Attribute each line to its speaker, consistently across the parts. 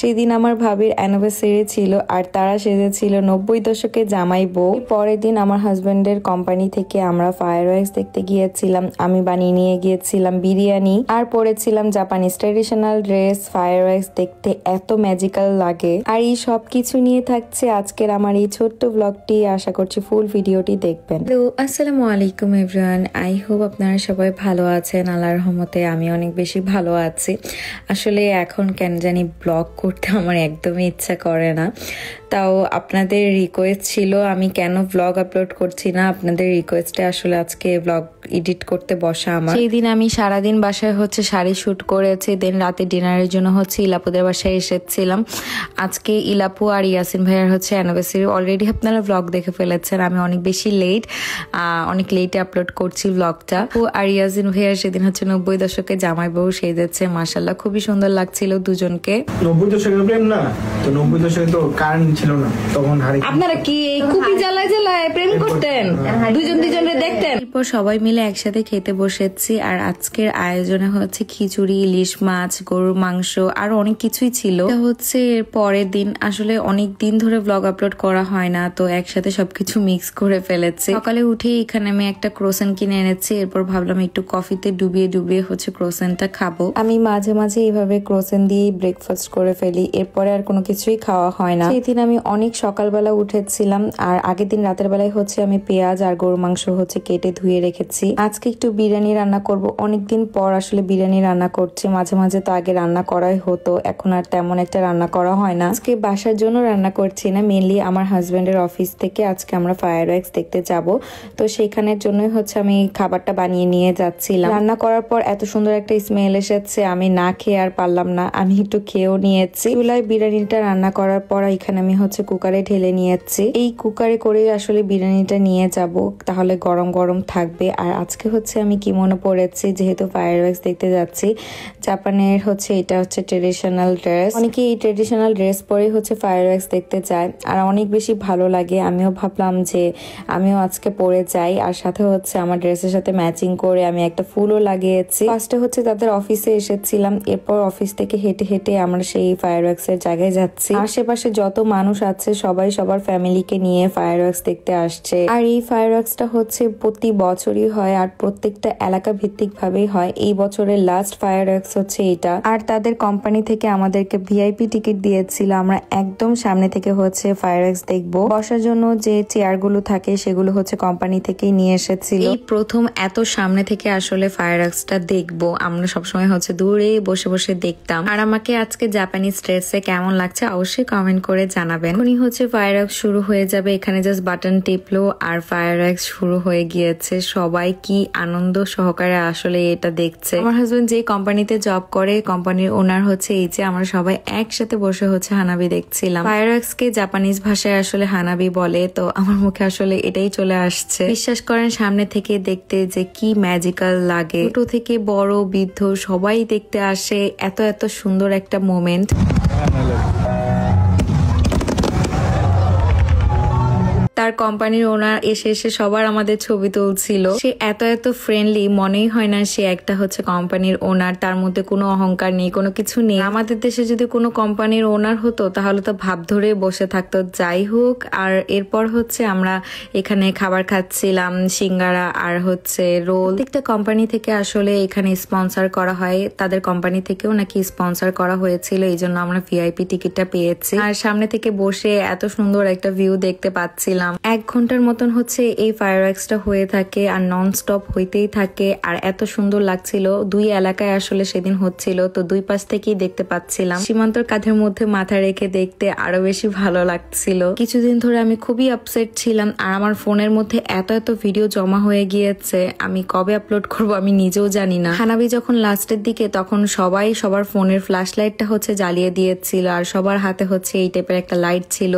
Speaker 1: সেই দিন আমার ভাবির অ্যানিভার্সারি ছিল আর তারা সেজেছিল 90 দশকের জামাই বউ। পরের দিন আমার হাজবেন্ডের কোম্পানি থেকে আমরা ফায়ারওয়ার্কস দেখতে গিয়েছিলাম। আমি বানিয়ে নিয়ে গিয়েছিলাম বিরিয়ানি আর পরেছিলাম জাপানিজ ট্রেডিশনাল ড্রেস। ফায়ারওয়ার্কস দেখতে এত ম্যাজিক্যাল লাগে। আর এই সব কিছু নিয়ে থাকছে আজকের আমার এই ছোট্ট ব্লগটি। আশা করছি ফুল ভিডিওটি দেখবেন। তো আসসালামু আলাইকুম এভরিওয়ান, আই হোপ আপনারা সবাই ভালো আছেন। আল্লাহর রহমতে আমি অনেক বেশি ভালো আছি। আসলে এখন কেন জানি ব্লগ করতে আমার একদমই ইচ্ছা করে না, তাও আপনাদের রিকোয়েস্ট ছিল আমি কেন ব্লগ আপলোড করছি না। আপনাদের রিকোয়েস্টে আসলে আজকে ব্লগ এডিট করতে বসা আমার। সেই দিন আমি সারাদিন বাসায় শাড়ি শুট করেছি, দেন রাতে ডিনারের জন্য ইলাপুদের বাসায় এসেছিলাম। আজকে ইলাপু আর ইয়াসিন ভাইয়ার অ্যানিভার্সারি। অলরেডি আপনারা ব্লগ দেখে ফেলেছেন। আমি অনেক বেশি অনেক লেটে আপলোড করছি ব্লগটা। আর ইয়াসিন ভাইয়ার সেদিন 90 দশকে জামাই বউ সেজেছে। মাশাআল্লাহ খুবই সুন্দর লাগছিল দুজনকে।
Speaker 2: 90 দশকের প্রেম না তো, 90 দশকে তো কারেন্ট ছিল না তখন।
Speaker 1: আপনারা কি এই কুপি জ্বালায় জ্বালায় প্রেম করতেন, দুজনে দেখতেন। এরপর সবাই মিলে একসাথে খেতে বসেছি। আর আজকের আয়োজনে খিচুড়ি, ইলিশ মাছ, গরুর মাংস আর অনেক কিছুই ছিল। এর পরের দিন আসলে অনেক দিন ধরে ব্লগ আপলোড করা হয় না, তো একসাথে সবকিছু মিক্স করে ফেলেছি। সকালে উঠে এখানে আমি একটা ক্রোসেন কিনে এনেছি। এরপর ভাবলাম একটু কফিতে ডুবিয়ে ক্রোসেনটা খাবো। আমি মাঝে মাঝে এইভাবে ক্রোসেন দিয়ে ব্রেকফাস্ট করে ফেলি, এরপরে আর কোনো কিছুই খাওয়া হয় না। সেদিন আমি অনেক সকালবেলা উঠেছিলাম। আর আগের দিন রাতের বেলায় আমি পেঁয়াজ আর গরুর মাংস কেটে ধুয়ে রেখেছি। আজকে একটু বিরিয়ানি রান্না করব। অনেকদিন পর আসলে বিরিয়ানি রান্না করছি। মাঝে মাঝে তো আগে রান্না করাই হতো, এখন আর তেমন একটা রান্না করা হয় না। আজকে বাসার জন্য রান্না করছি না, মেনলি আমার হাজবেন্ডের অফিস থেকে আজকে আমরা ফায়ারওয়ার্কস দেখতে যাব, তো সেখানের জন্যই আমি খাবারটা বানিয়ে নিয়ে যাচ্ছিলাম। রান্না করার পর এত সুন্দর একটা স্মেল এসেছে, আমি না খেয়ে আর পারলাম না, আমি একটু খেয়েও নিয়েছি। চুলায় বিরিয়ানিটা রান্না করার পর এখানে আমি কুকারে ঢেলে নিয়েছি। এই কুকারে করে আসলে বিরিয়ানিটা নিয়ে যাব, তাহলে গরম গরম থাকবে। আর আজকে আমি কিমোনো পরেছি, যেহেতু ফায়ারওয়ার্কস দেখতে যাচ্ছি। জাপানের এটা ট্রেডিশনাল ড্রেস। অনেকে এই ট্রেডিশনাল ড্রেস পরে ফায়ারওয়ার্কস দেখতে যায়, আর অনেক বেশি ভালো লাগে। আমিও ভাবলাম যে আমিও আজকে পরে যাই। আর সাথে আমার ড্রেসের সাথে ম্যাচিং করে আমি একটা ফুলও লাগিয়েছি। ফার্স্টে তাদের অফিসে এসেছিলাম, এরপর অফিস থেকে হেঁটে হেঁটে আমরা সেই ফায়ারওয়ার্কস এর জায়গায় যাচ্ছি। আশেপাশে যত মানুষ আছে সবাই সবার ফ্যামিলিকে নিয়ে ফায়ারওয়ার্কস দেখতে আসছে। আর এই ফায়ারওয়ার্কসটা প্রতি বছরই হয়, আর প্রত্যেকটা এলাকা ভিত্তিক ভাবেই হয়। এই বছরের লাস্ট ফায়ারওয়ার্কস এটা। আর তাদের কোম্পানি থেকে আমাদেরকে ভিআইপি টিকিট দিয়েছিল। আমরা একদম সামনে থেকে ফায়ারওয়ার্কস দেখবো। বসার জন্য যে চেয়ার গুলো থাকে সেগুলো কোম্পানি থেকেই নিয়ে এসেছিল। এই প্রথম এত সামনে থেকে আসলে ফায়ারওয়ার্কসটা দেখবো। আমরা সবসময় দূরে বসে বসে দেখতাম। আর আমাকে আজকে জাপানিজ ড্রেসে কেমন লাগছে অবশ্যই কমেন্ট করে জানাবেন। উনি ফায়ারওয়ার্কস শুরু হয়ে যাবে, এখানে জাস্ট বাটন টিপলো আর ফায়ারওয়ার্কস শুরু হয়ে গিয়েছে। সবাই কি আনন্দ সহকারে আসলে এটা দেখছে। আমার হাজবেন্ড যে কোম্পানিতে জব করে, কোম্পানির ওনার এই যে আমরা সবাই একসাথে বসে হানাবি দেখছিলাম। ফায়ারওয়ার্কস কে জাপানিজ ভাষায় আসলে হানাবি বলে, তো আমার মুখে আসলে এটাই চলে আসছে। বিশ্বাস করেন সামনে থেকে দেখতে যে কি ম্যাজিক্যাল লাগে। ছোট থেকে বড় বৃদ্ধ সবাই দেখতে আসে। এত এত সুন্দর একটা মোমেন্ট। তার কোম্পানির ওনার এসে সবার আমাদের ছবি তুলছিল। সে এত এত ফ্রেন্ডলি, মনেই হয় না সে একটা কোম্পানির ওনার। তার মধ্যে কোনো অহংকার নেই, কোনো কিছু নেই। আমাদের দেশে যদি কোনো কোম্পানির ওনার হতো তাহলে তো ভাব ধরে বসে থাকতো। যাই হোক, আর এরপর আমরা এখানে খাবার খাচ্ছিলাম, সিঙ্গারা আর রোল। প্রত্যেকটা কোম্পানি থেকে আসলে এখানে স্পন্সর করা হয়, তাদের কোম্পানি থেকেও নাকি স্পন্সর করা হয়েছিল, এই জন্য আমরা ভিআইপি টিকিটটা পেয়েছি। আর সামনে থেকে বসে এত সুন্দর একটা ভিউ দেখতে পাচ্ছিলাম। 1 ঘন্টার মতন এই ফায়ারওয়ার্কসটা হয়ে থাকে, আর নন স্টপ হইতেই থাকে। আর এত সুন্দর লাগছিল। 2 এলাকায় আসলে সেদিন তো 2 পাশ থেকেই দেখতে পাচ্ছিলাম। সীমান্তর কাঁধের মধ্যে মাথা রেখে দেখতে আরো বেশি ভালো লাগছিল। কিছুদিন ধরে আমি খুবই আপসেট ছিলাম, আর আমার ফোনের মধ্যে এত এত ভিডিও জমা হয়ে গিয়েছে, আমি কবে আপলোড করব আমি নিজেও জানি না। হানাবি যখন লাস্টের দিকে, তখন সবাই সবার ফোনের ফ্ল্যাশ লাইটটা জ্বালিয়ে দিয়েছিল, আর সবার হাতে এই টাইপের একটা লাইট ছিল।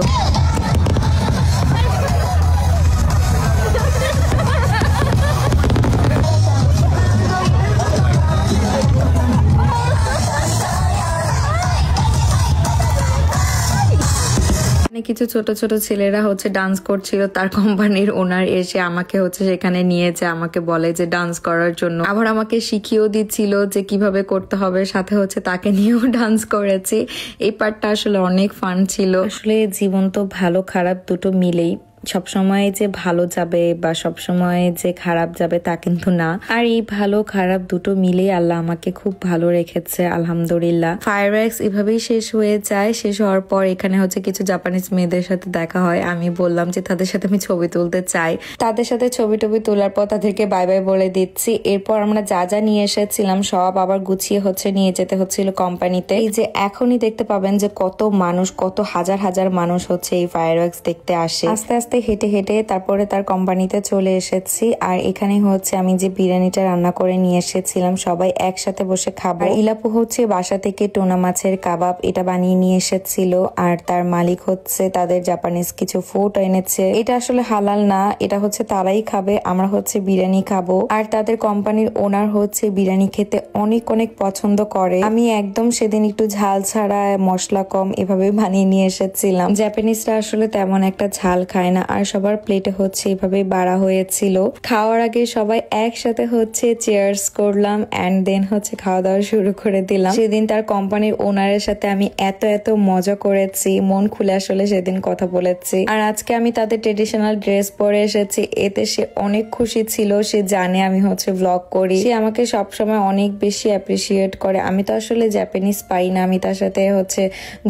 Speaker 1: কিছু ছোট ছোট ছেলেরা হচ্ছে ডান্স করছিল, তার কোম্পানির ওনার এসে আমাকে হচ্ছে সেখানে নিয়েছে, আমাকে বলে যে ডান্স করার জন্য, আবার আমাকে শিখিয়েও দিচ্ছিল যে কিভাবে করতে হবে, সাথে হচ্ছে তাকে নিয়েও ডান্স করেছি। এই পার্টটা আসলে অনেক ফান ছিল। আসলে জীবন তো ভালো খারাপ দুটো মিলেই, সবসময় যে ভালো যাবে বা সবসময় যে খারাপ যাবে তা কিন্তু না। আর এই ভালো খারাপ দুটো মিলেই আল্লাহ আমাকে খুব ভালো রেখেছে, আলহামদুলিল্লাহ। ফায়ারওয়ার্কস এভাবেই শেষ হয়ে যায়। শেষ হওয়ার পর এখানে হচ্ছে কিছু জাপানিজ মেয়েদের সাথে দেখা হয়। আমি বললাম যে তাদের সাথে আমি ছবি তুলতে চাই। তাদের সাথে ছবি টবি তোলার পর তাদেরকে বাই বাই বলে দিচ্ছি। এরপর আমরা যা যা নিয়ে এসেছিলাম সব আবার গুছিয়ে হচ্ছে নিয়ে যেতে হচ্ছিল কোম্পানিতে। এই যে এখনই দেখতে পাবেন যে কত মানুষ, কত হাজার হাজার মানুষ হচ্ছে এই ফায়ারওয়ার্কস দেখতে আসে। আস্তে আস্তে হেঁটে হেঁটে তারপরে তার কোম্পানিতে চলে এসেছি। আর এখানে হচ্ছে আমি যে বিরিয়ানিটা রান্না করে নিয়ে এসেছিলাম সবাই একসাথে বসে খাবো। আর ইলাপু হচ্ছে বাসা থেকে টোনা মাছের কাবাব এটা বানিয়ে নিয়ে এসেছিল, আর তার মালিক হচ্ছে তাদের জাপানিজ কিছু ফুড এনেছে। এটা আসলে হালাল না, এটা হচ্ছে তারাই খাবে, আমরা হচ্ছে বিরিয়ানি খাবো। আর তাদের কোম্পানির ওনার হচ্ছে বিরিয়ানি খেতে অনেক অনেক পছন্দ করে। আমি একদম সেদিন একটু ঝাল ছাড়া মশলা কম এভাবে বানিয়ে নিয়ে এসেছিলাম। জাপানিজরা আসলে তেমন একটা ঝাল খায় না। আর সবার প্লেটে হচ্ছে এভাবে বাড়া হয়েছিল। খাওয়ার আগে সবাই একসাথে হচ্ছে চেয়ার্স করলাম এন্ড দেন হচ্ছে খাওয়া দাওয়া শুরু করে দিলাম। সেদিন তার কোম্পানির ওনারের সাথে আমি এত মজা করেছি, মন খুলে আসলে সেদিন কথা বলেছি। আর আজকে আমি তাদের ট্রেডিশনাল ড্রেস পরে এসেছি, এতে সে অনেক খুশি ছিল। সে জানে আমি হচ্ছে ব্লগ করি, সে আমাকে সবসময় অনেক বেশি অ্যাপ্রিসিয়েট করে। আমি তো আসলে জাপানিজ পাই না, আমি তার সাথে হচ্ছে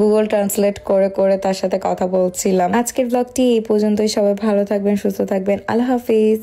Speaker 1: গুগল ট্রান্সলেট করে করে তার সাথে কথা বলছিলাম। আজকের ব্লগটি এই পর্যন্তই। সবাই ভালো থাকবেন, সুস্থ থাকবেন। আল্লাহ হাফিজ।